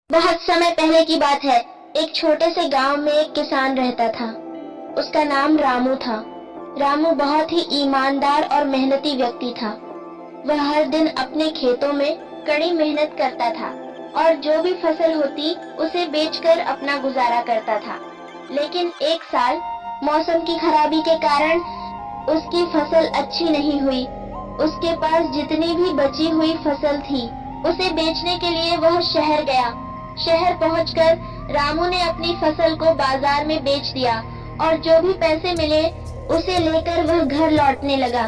बहुत समय पहले की बात है। एक छोटे से गांव में एक किसान रहता था। उसका नाम रामू था। रामू बहुत ही ईमानदार और मेहनती व्यक्ति था। वह हर दिन अपने खेतों में कड़ी मेहनत करता था और जो भी फसल होती उसे बेचकर अपना गुजारा करता था। लेकिन एक साल मौसम की खराबी के कारण उसकी फसल अच्छी नहीं हुई। उसके पास जितनी भी बची हुई फसल थी उसे बेचने के लिए वह शहर गया। शहर पहुंचकर रामू ने अपनी फसल को बाजार में बेच दिया और जो भी पैसे मिले उसे लेकर वह घर लौटने लगा।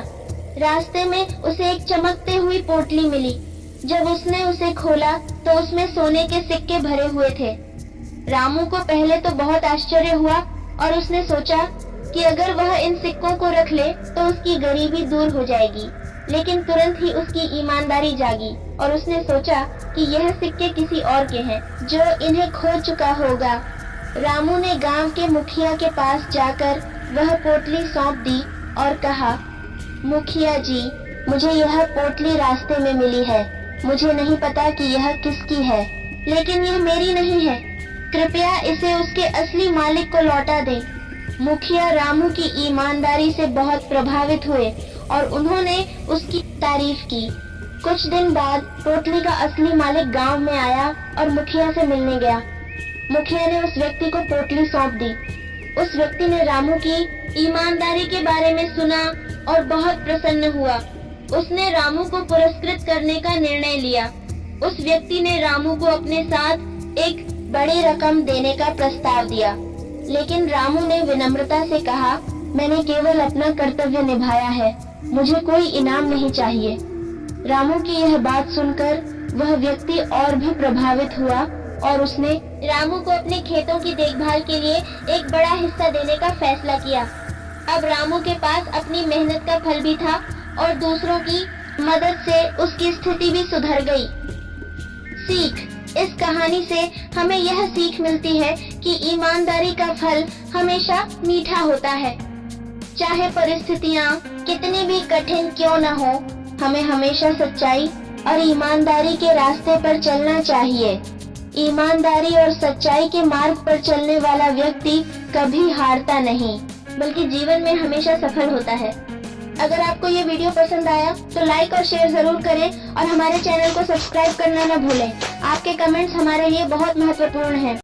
रास्ते में उसे एक चमकती हुई पोटली मिली। जब उसने उसे खोला तो उसमें सोने के सिक्के भरे हुए थे। रामू को पहले तो बहुत आश्चर्य हुआ और उसने सोचा कि अगर वह इन सिक्कों को रख ले तो उसकी गरीबी दूर हो जाएगी। लेकिन तुरंत ही उसकी ईमानदारी जागी और उसने सोचा कि यह सिक्के किसी और के हैं जो इन्हें खो चुका होगा। रामू ने गांव के मुखिया के पास जाकर वह पोटली सौंप दी और कहा, मुखिया जी, मुझे यह पोटली रास्ते में मिली है। मुझे नहीं पता कि यह किसकी है, लेकिन यह मेरी नहीं है। कृपया इसे उसके असली मालिक को लौटा दें। मुखिया रामू की ईमानदारी से बहुत प्रभावित हुए और उन्होंने उसकी तारीफ की। कुछ दिन बाद पोटली का असली मालिक गांव में आया और मुखिया से मिलने गया। मुखिया ने उस व्यक्ति को पोटली सौंप दी। उस व्यक्ति ने रामू की ईमानदारी के बारे में सुना और बहुत प्रसन्न हुआ। उसने रामू को पुरस्कृत करने का निर्णय लिया। उस व्यक्ति ने रामू को अपने साथ एक बड़ी रकम देने का प्रस्ताव दिया, लेकिन रामू ने विनम्रता से कहा, मैंने केवल अपना कर्तव्य निभाया है, मुझे कोई इनाम नहीं चाहिए। रामू की यह बात सुनकर वह व्यक्ति और भी प्रभावित हुआ और उसने रामू को अपने खेतों की देखभाल के लिए एक बड़ा हिस्सा देने का फैसला किया। अब रामू के पास अपनी मेहनत का फल भी था और दूसरों की मदद से उसकी स्थिति भी सुधर गई। सीख: इस कहानी से हमें यह सीख मिलती है कि ईमानदारी का फल हमेशा मीठा होता है। चाहे परिस्थितियाँ कितनी भी कठिन क्यों न हो, हमें हमेशा सच्चाई और ईमानदारी के रास्ते पर चलना चाहिए। ईमानदारी और सच्चाई के मार्ग पर चलने वाला व्यक्ति कभी हारता नहीं, बल्कि जीवन में हमेशा सफल होता है। अगर आपको ये वीडियो पसंद आया तो लाइक और शेयर जरूर करें और हमारे चैनल को सब्सक्राइब करना न भूलें। आपके कमेंट्स हमारे लिए बहुत महत्वपूर्ण हैं।